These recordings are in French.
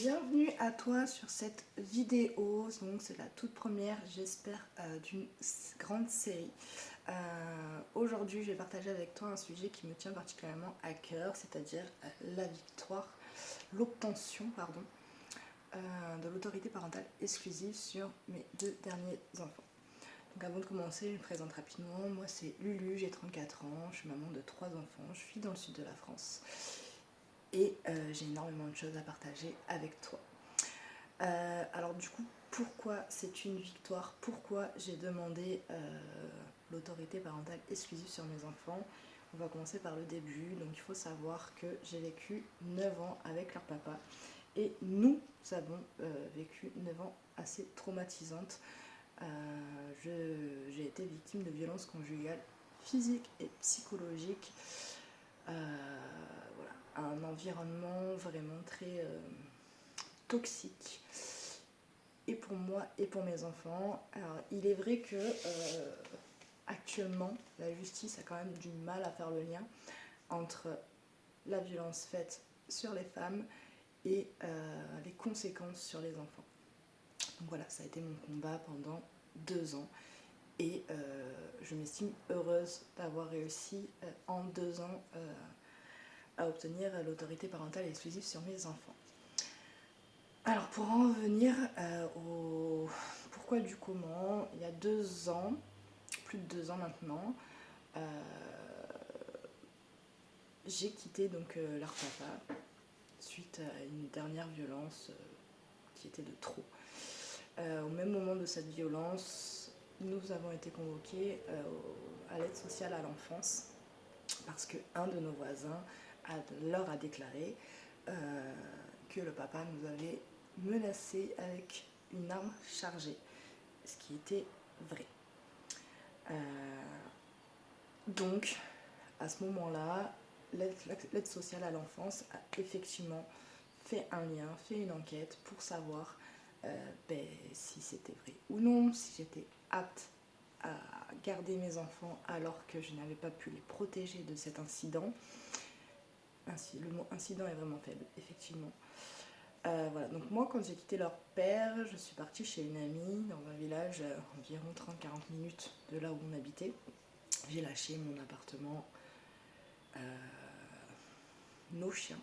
Bienvenue à toi sur cette vidéo, donc c'est la toute première j'espère d'une grande série. Aujourd'hui je vais partager avec toi un sujet qui me tient particulièrement à cœur, c'est-à-dire la victoire, l'obtention de l'autorité parentale exclusive sur mes deux derniers enfants. Donc avant de commencer, je me présente rapidement, moi c'est Lulu, j'ai 34 ans, je suis maman de 3 enfants, je vis dans le sud de la France. Et j'ai énormément de choses à partager avec toi. Alors du coup, pourquoi c'est une victoire? Pourquoi j'ai demandé l'autorité parentale exclusive sur mes enfants? On va commencer par le début. Donc il faut savoir que j'ai vécu 9 ans avec leur papa. Et nous avons vécu 9 ans assez traumatisantes. J'ai été victime de violences conjugales physiques et psychologiques. Voilà, un environnement vraiment très toxique, et pour moi et pour mes enfants. Alors, il est vrai que actuellement, la justice a quand même du mal à faire le lien entre la violence faite sur les femmes et les conséquences sur les enfants. Donc voilà, ça a été mon combat pendant 2 ans. Et je m'estime heureuse d'avoir réussi en 2 ans à obtenir l'autorité parentale exclusive sur mes enfants. Alors pour en revenir au pourquoi du comment, il y a 2 ans, plus de 2 ans maintenant, euh, j'ai quitté donc leur papa suite à une dernière violence qui était de trop. Au même moment de cette violence, nous avons été convoqués à l'aide sociale à l'enfance parce qu'un de nos voisins leur a déclaré que le papa nous avait menacés avec une arme chargée, ce qui était vrai. Donc, à ce moment-là, l'aide sociale à l'enfance a effectivement fait un lien, fait une enquête pour savoir si c'était vrai ou non, si j'étais apte à garder mes enfants alors que je n'avais pas pu les protéger de cet incident. Le mot incident est vraiment faible, effectivement. Voilà, donc moi quand j'ai quitté leur père, je suis partie chez une amie dans un village environ 30-40 minutes de là où on habitait. J'ai lâché mon appartement, nos chiens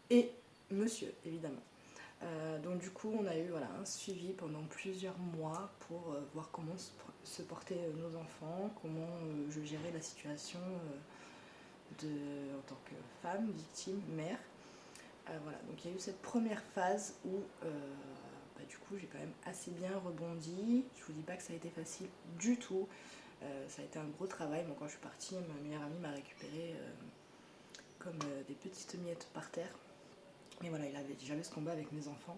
et monsieur évidemment. Donc du coup on a eu un suivi pendant plusieurs mois pour voir comment se portaient nos enfants, comment je gérais la situation en tant que femme, victime, mère. Voilà, donc il y a eu cette première phase où du coup j'ai quand même assez bien rebondi. Je vous dis pas que ça a été facile du tout. Ça a été un gros travail. Moi quand je suis partie, ma meilleure amie m'a récupéré comme des petites miettes par terre. Mais voilà, j'avais ce combat avec mes enfants.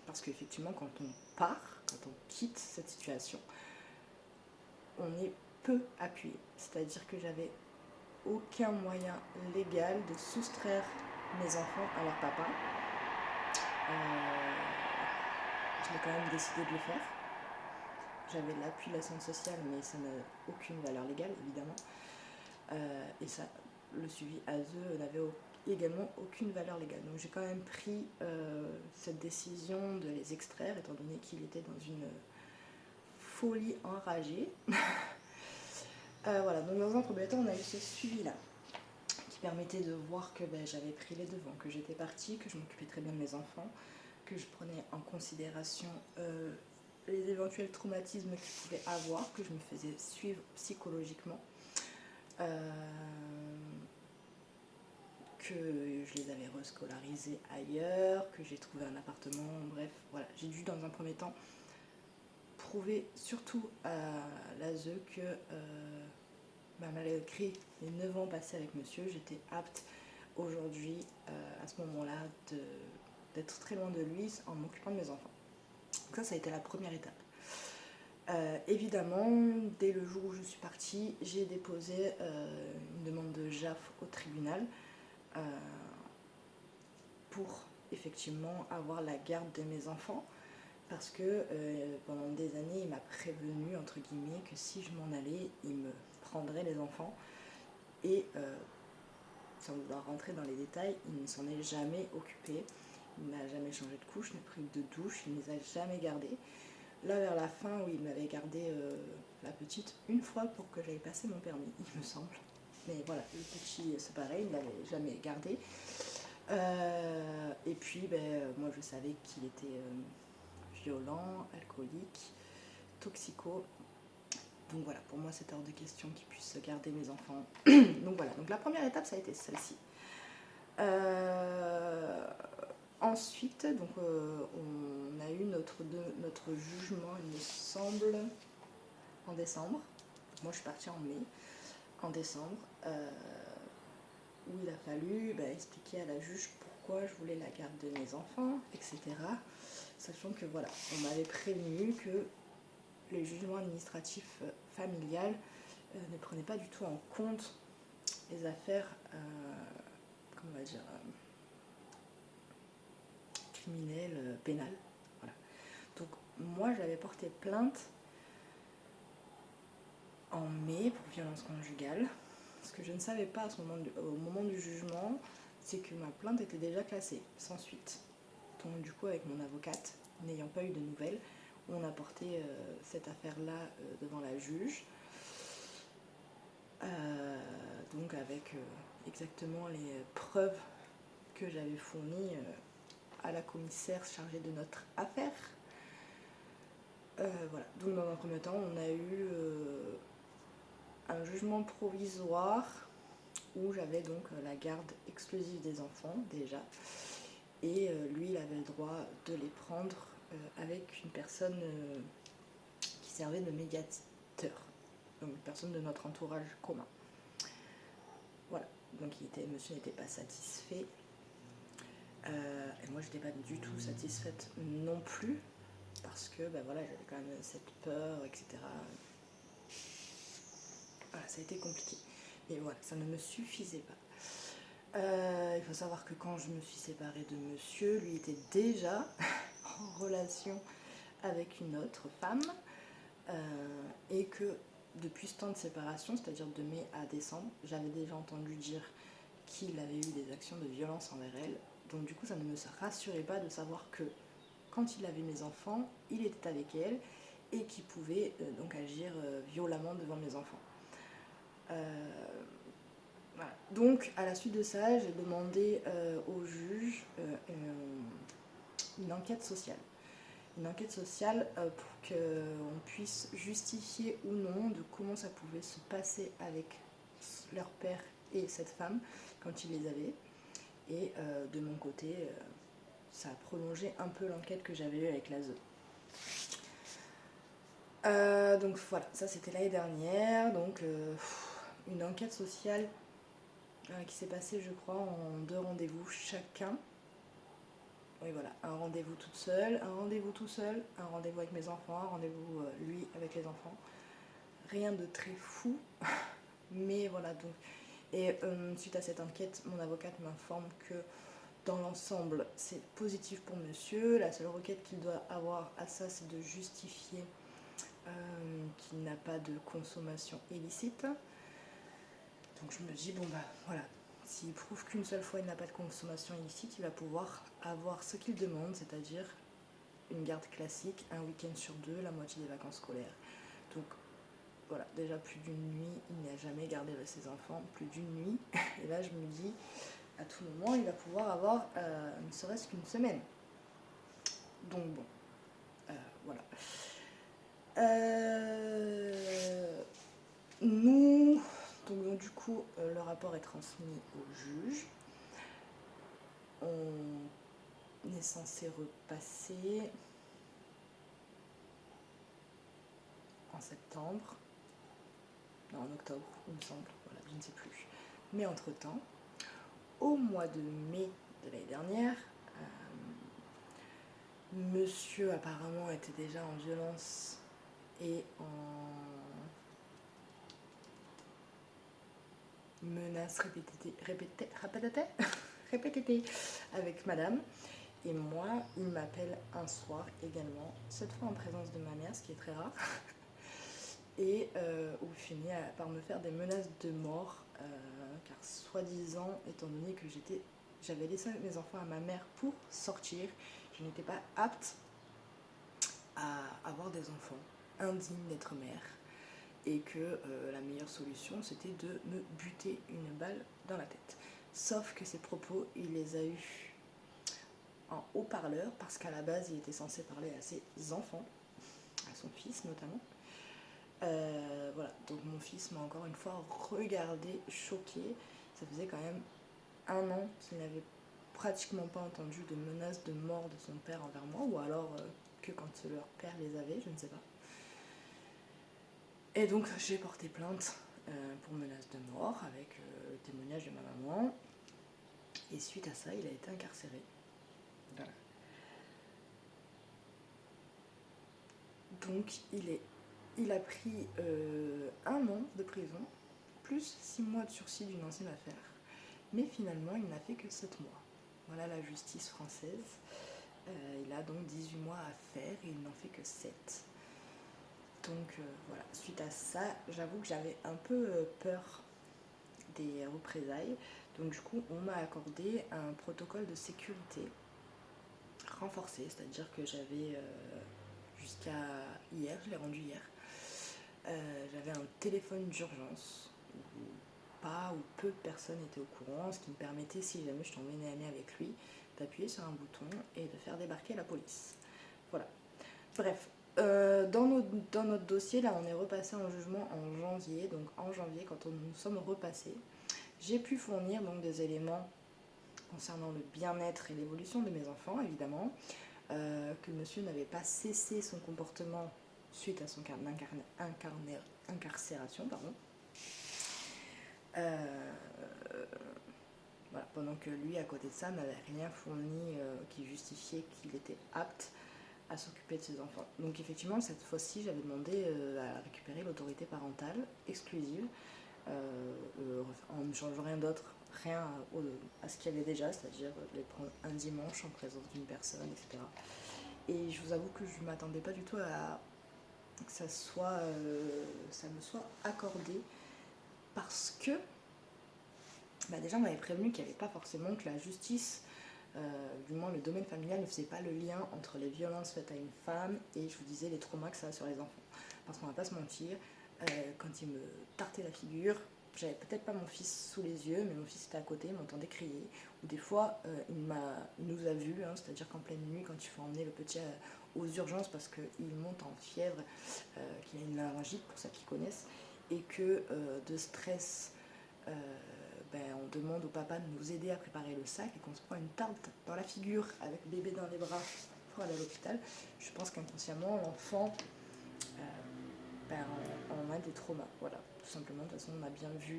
Parce qu'effectivement quand on part, quand on quitte cette situation, on est peu appuyé. C'est-à-dire que j'avais aucun moyen légal de soustraire mes enfants à leur papa. Je l'ai quand même décidé de le faire. J'avais l'appui de la centre sociale, mais ça n'a aucune valeur légale, évidemment. Et ça, le suivi ASE n'avait également aucune valeur légale. Donc j'ai quand même pris cette décision de les extraire, étant donné qu'il était dans une folie enragée. Voilà, donc dans un premier temps, on a eu ce suivi-là, qui permettait de voir que j'avais pris les devants, que j'étais partie, que je m'occupais très bien de mes enfants, que je prenais en considération les éventuels traumatismes qu'ils pouvaient avoir, que je me faisais suivre psychologiquement, que je les avais rescolarisés ailleurs, que j'ai trouvé un appartement, bref, voilà. J'ai dû dans un premier temps prouver surtout à l'ASE que malgré les 9 ans passés avec monsieur, j'étais apte aujourd'hui, à ce moment-là, d'être très loin de lui en m'occupant de mes enfants. Donc ça a été la première étape. Évidemment, dès le jour où je suis partie, j'ai déposé une demande de JAF au tribunal pour effectivement avoir la garde de mes enfants, parce que pendant des années, il m'a prévenu, entre guillemets, que si je m'en allais, il me prendrait les enfants. Et sans vouloir rentrer dans les détails, il ne s'en est jamais occupé. Il n'a jamais changé de couche, n'a pris de douche, il ne les a jamais gardés. Là, vers la fin, oui, il m'avait gardé la petite une fois pour que j'aille passer mon permis, il me semble. Mais voilà, le petit, c'est pareil, il ne l'avait jamais gardé. Et puis, moi, je savais qu'il était violent, alcoolique, toxico. Donc voilà, pour moi, c'est hors de question qu'il puisse garder mes enfants. Donc voilà, donc la première étape, ça a été celle-ci. Ensuite, donc, on a eu notre jugement, il me semble, en décembre. Moi, je suis partie en mai, en décembre, où il a fallu expliquer à la juge pourquoi je voulais la garde de mes enfants, etc. Sachant que voilà, on m'avait prévenu que les jugements administratifs familiales ne prenaient pas du tout en compte les affaires, comment on va dire, criminelles, pénales. Voilà. Donc moi j'avais porté plainte en mai pour violence conjugale. Ce que je ne savais pas au moment du jugement, c'est que ma plainte était déjà classée, sans suite. Donc du coup avec mon avocate, n'ayant pas eu de nouvelles, on a porté cette affaire-là devant la juge. Donc avec exactement les preuves que j'avais fournies à la commissaire chargée de notre affaire. Voilà. Donc dans un premier temps, on a eu un jugement provisoire où j'avais donc la garde exclusive des enfants déjà, et lui il avait le droit de les prendre avec une personne qui servait de médiateur, donc une personne de notre entourage commun. Voilà, donc monsieur n'était pas satisfait, et moi je n'étais pas du tout satisfaite non plus, parce que voilà, j'avais quand même cette peur, etc. Voilà, ça a été compliqué. Et voilà, ça ne me suffisait pas. Il faut savoir que quand je me suis séparée de monsieur, lui était déjà en relation avec une autre femme, et que depuis ce temps de séparation, c'est-à-dire de mai à décembre, j'avais déjà entendu dire qu'il avait eu des actions de violence envers elle. Donc du coup, ça ne me rassurait pas de savoir que quand il avait mes enfants, il était avec elle et qu'il pouvait donc agir violemment devant mes enfants. Voilà. Donc à la suite de ça, j'ai demandé au juge une enquête sociale. Une enquête sociale pour qu'on puisse justifier ou non de comment ça pouvait se passer avec leur père et cette femme quand ils les avaient. Et de mon côté, ça a prolongé un peu l'enquête que j'avais eue avec l'ASE. Donc voilà, ça c'était l'année dernière. Donc une enquête sociale qui s'est passée, je crois, en 2 rendez-vous chacun. Oui, voilà, un rendez-vous toute seule, un rendez-vous tout seul, un rendez-vous avec mes enfants, un rendez-vous lui avec les enfants. Rien de très fou, mais voilà. Donc, et suite à cette enquête, mon avocate m'informe que dans l'ensemble, c'est positif pour monsieur. La seule requête qu'il doit avoir à ça, c'est de justifier qu'il n'a pas de consommation illicite. Donc je me dis, bon bah voilà, s'il prouve qu'une seule fois il n'a pas de consommation illicite, il va pouvoir avoir ce qu'il demande, c'est-à-dire une garde classique, un week-end sur 2, la moitié des vacances scolaires. Donc voilà, déjà plus d'une nuit, il n'a jamais gardé ses enfants, plus d'une nuit. Et là je me dis, à tout moment, il va pouvoir avoir ne serait-ce qu'une semaine. Donc bon, voilà. Nous, donc du coup, le rapport est transmis au juge. On est censé repasser en septembre, non, en octobre, il me semble, voilà, je ne sais plus. Mais entre-temps, au mois de mai de l'année dernière, monsieur apparemment était déjà en violence et en menaces répétées avec madame. Et moi, il m'appelle un soir également, cette fois en présence de ma mère, ce qui est très rare, et où il finit par me faire des menaces de mort car soi-disant, étant donné que j'avais laissé mes enfants à ma mère pour sortir, je n'étais pas apte à avoir des enfants, indigne d'être mère, et que la meilleure solution c'était de me buter une balle dans la tête. Sauf que ces propos, il les a eus en haut-parleur parce qu'à la base il était censé parler à ses enfants, à son fils notamment. Voilà, donc mon fils m'a encore une fois regardé choqué. Ça faisait quand même 1 an qu'il n'avait pratiquement pas entendu de menaces de mort de son père envers moi, ou alors que quand leur père les avait, je ne sais pas. Et donc j'ai porté plainte pour menace de mort avec le témoignage de ma maman. Et suite à ça, il a été incarcéré. Voilà. Donc il a pris 1 an de prison, plus 6 mois de sursis d'une ancienne affaire. Mais finalement, il n'a fait que 7 mois. Voilà la justice française. Il a donc 18 mois à faire et il n'en fait que 7. Donc voilà, suite à ça, j'avoue que j'avais un peu peur des représailles. Donc du coup, on m'a accordé un protocole de sécurité renforcé, c'est-à-dire que j'avais jusqu'à hier, je l'ai rendu hier, j'avais un téléphone d'urgence où pas ou peu de personnes étaient au courant, ce qui me permettait, si jamais je tombais nez à nez avec lui, d'appuyer sur un bouton et de faire débarquer la police. Voilà. Bref, dans notre dossier, là, on est repassé en jugement en janvier. Donc en janvier, quand nous sommes repassés, j'ai pu fournir donc des éléments concernant le bien-être et l'évolution de mes enfants, évidemment, que monsieur n'avait pas cessé son comportement suite à son incarcération, pardon. Voilà, pendant que lui, à côté de ça, n'avait rien fourni qui justifiait qu'il était apte à s'occuper de ses enfants. Donc effectivement, cette fois-ci, j'avais demandé à récupérer l'autorité parentale exclusive, en ne changeant rien d'autre, rien à ce qu'il y avait déjà, c'est-à-dire les prendre un dimanche en présence d'une personne, etc. Et je vous avoue que je ne m'attendais pas du tout à que ça me soit accordé, parce que déjà on m'avait prévenu qu'il n'y avait pas forcément que la justice, du moins le domaine familial, ne faisait pas le lien entre les violences faites à une femme et, je vous disais, les traumas que ça a sur les enfants. Parce qu'on va pas se mentir, quand il me tartait la figure, j'avais peut-être pas mon fils sous les yeux, mais mon fils était à côté, il m'entendait crier. Ou des fois, il nous a vus, hein, c'est-à-dire qu'en pleine nuit, quand il faut emmener le petit aux urgences parce qu'il monte en fièvre, qu'il a une laryngite, pour ceux qui connaissent, et que de stress, on demande au papa de nous aider à préparer le sac et qu'on se prend une tarte dans la figure avec bébé dans les bras pour aller à l'hôpital. Je pense qu'inconsciemment, l'enfant on a des traumas. Voilà, tout simplement. De toute façon,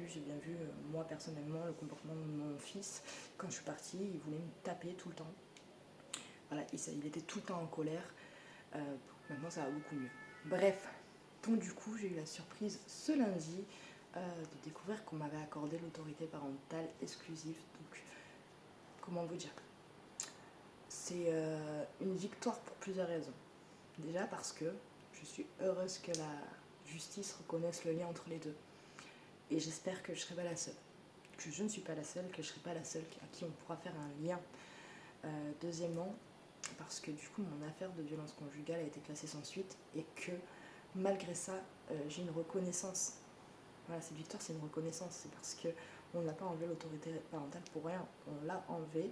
j'ai bien vu, moi personnellement, le comportement de mon fils. Quand je suis partie, il voulait me taper tout le temps. Voilà, il était tout le temps en colère. Maintenant, ça va beaucoup mieux. Bref, donc du coup, j'ai eu la surprise ce lundi de découvrir qu'on m'avait accordé l'autorité parentale exclusive. Donc, comment vous dire, c'est une victoire pour plusieurs raisons. Déjà parce que je suis heureuse que la justice reconnaisse le lien entre les deux. Et j'espère que je ne serai pas la seule. Que je ne suis pas la seule, que je ne serai pas la seule à qui on pourra faire un lien. Deuxièmement, parce que du coup, mon affaire de violence conjugale a été classée sans suite et que malgré ça, j'ai une reconnaissance. Voilà, cette victoire, c'est une reconnaissance. C'est parce qu'on n'a pas enlevé l'autorité parentale pour rien. On l'a enlevé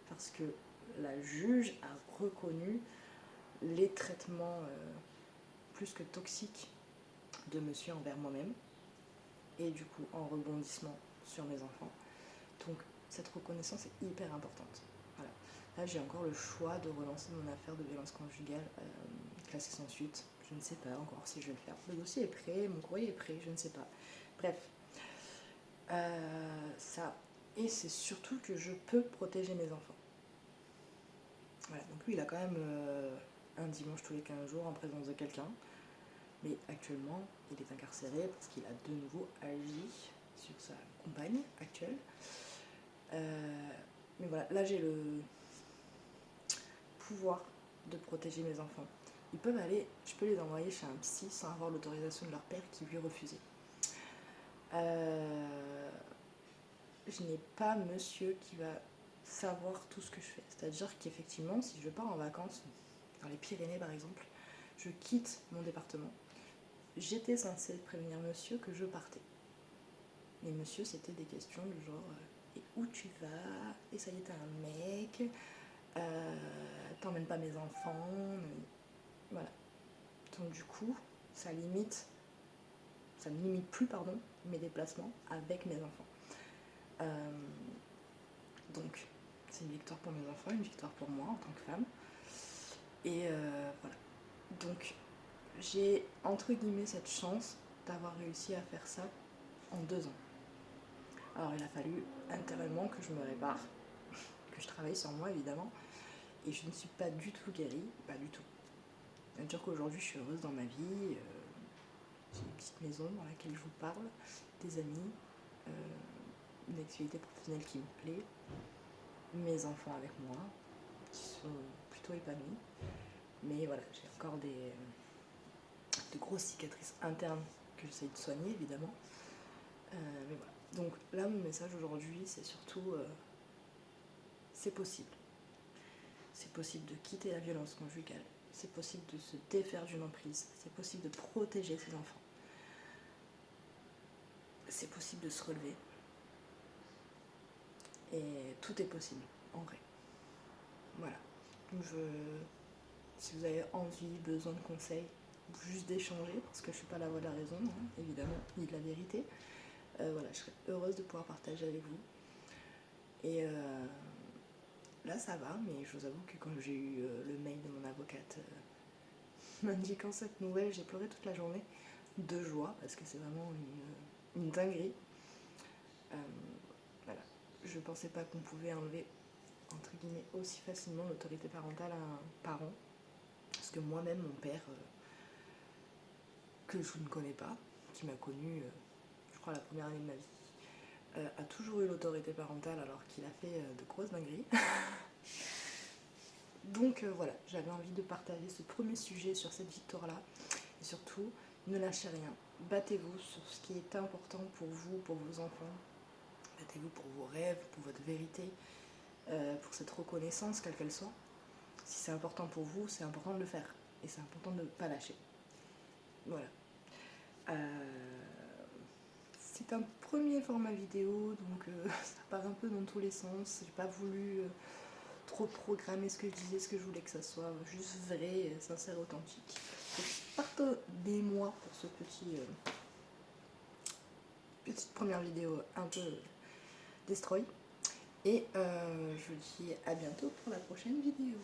parce que la juge a reconnu les traitements plus que toxiques de monsieur envers moi-même, et du coup en rebondissement sur mes enfants. Donc cette reconnaissance est hyper importante. Voilà. Là, j'ai encore le choix de relancer mon affaire de violence conjugale classée sans suite. Je ne sais pas encore si je vais le faire. Le dossier est prêt, mon courrier est prêt, je ne sais pas. Bref, ça. Et c'est surtout que je peux protéger mes enfants. Voilà, donc lui, il a quand même un dimanche tous les 15 jours en présence de quelqu'un. Mais actuellement, il est incarcéré parce qu'il a de nouveau agi sur sa compagne actuelle. Mais voilà, là j'ai le pouvoir de protéger mes enfants. Ils peuvent aller, je peux les envoyer chez un psy sans avoir l'autorisation de leur père qui lui refusait. je n'ai pas monsieur qui va savoir tout ce que je fais. C'est-à-dire qu'effectivement, si je pars en vacances, dans les Pyrénées par exemple, je quitte mon département, j'étais censée prévenir monsieur que je partais. Mais monsieur, c'était des questions du genre et où tu vas? Et ça y est, t'es un mec, t'emmènes pas mes enfants, voilà. Donc du coup, ça ne limite plus mes déplacements avec mes enfants. Donc c'est une victoire pour mes enfants, une victoire pour moi en tant que femme. Et voilà. Donc j'ai entre guillemets cette chance d'avoir réussi à faire ça en 2 ans. Alors il a fallu intérieurement que je me répare, que je travaille sur moi évidemment, et je ne suis pas du tout guérie, pas du tout. C'est-à-dire qu'aujourd'hui je suis heureuse dans ma vie, j'ai une petite maison dans laquelle je vous parle, des amis, une activité professionnelle qui me plaît, mes enfants avec moi, qui sont plutôt épanouis. Mais voilà, j'ai encore de grosses cicatrices internes que j'essaye de soigner évidemment. Mais voilà. Donc là, mon message aujourd'hui, c'est surtout c'est possible. C'est possible de quitter la violence conjugale. C'est possible de se défaire d'une emprise. C'est possible de protéger ses enfants. C'est possible de se relever. Et tout est possible, en vrai. Voilà. Donc si vous avez envie, besoin de conseils, juste d'échanger, parce que je ne suis pas la voix de la raison, hein, évidemment, ni de la vérité, voilà, je serais heureuse de pouvoir partager avec vous. Et là, ça va, mais je vous avoue que quand j'ai eu le mail de mon avocate m'indiquant cette nouvelle, j'ai pleuré toute la journée de joie, parce que c'est vraiment une dinguerie. Voilà. Je pensais pas qu'on pouvait enlever, entre guillemets, aussi facilement l'autorité parentale à un parent. Parce que moi-même, mon père, que je ne connais pas, qui m'a connue, je crois, la première année de ma vie, a toujours eu l'autorité parentale alors qu'il a fait de grosses dingueries. Donc voilà, j'avais envie de partager ce premier sujet sur cette victoire-là. Et surtout, ne lâchez rien. Battez-vous sur ce qui est important pour vous, pour vos enfants. Battez-vous pour vos rêves, pour votre vérité, pour cette reconnaissance, quelle qu'elle soit. Si c'est important pour vous, c'est important de le faire. Et c'est important de ne pas lâcher. Voilà. C'est un premier format vidéo, donc ça part un peu dans tous les sens. J'ai pas voulu trop programmer ce que je disais, ce que je voulais que ça soit juste vrai, sincère, authentique. Donc, pardonnez-moi pour ce petite première vidéo un peu destroy. Et je vous dis à bientôt pour la prochaine vidéo.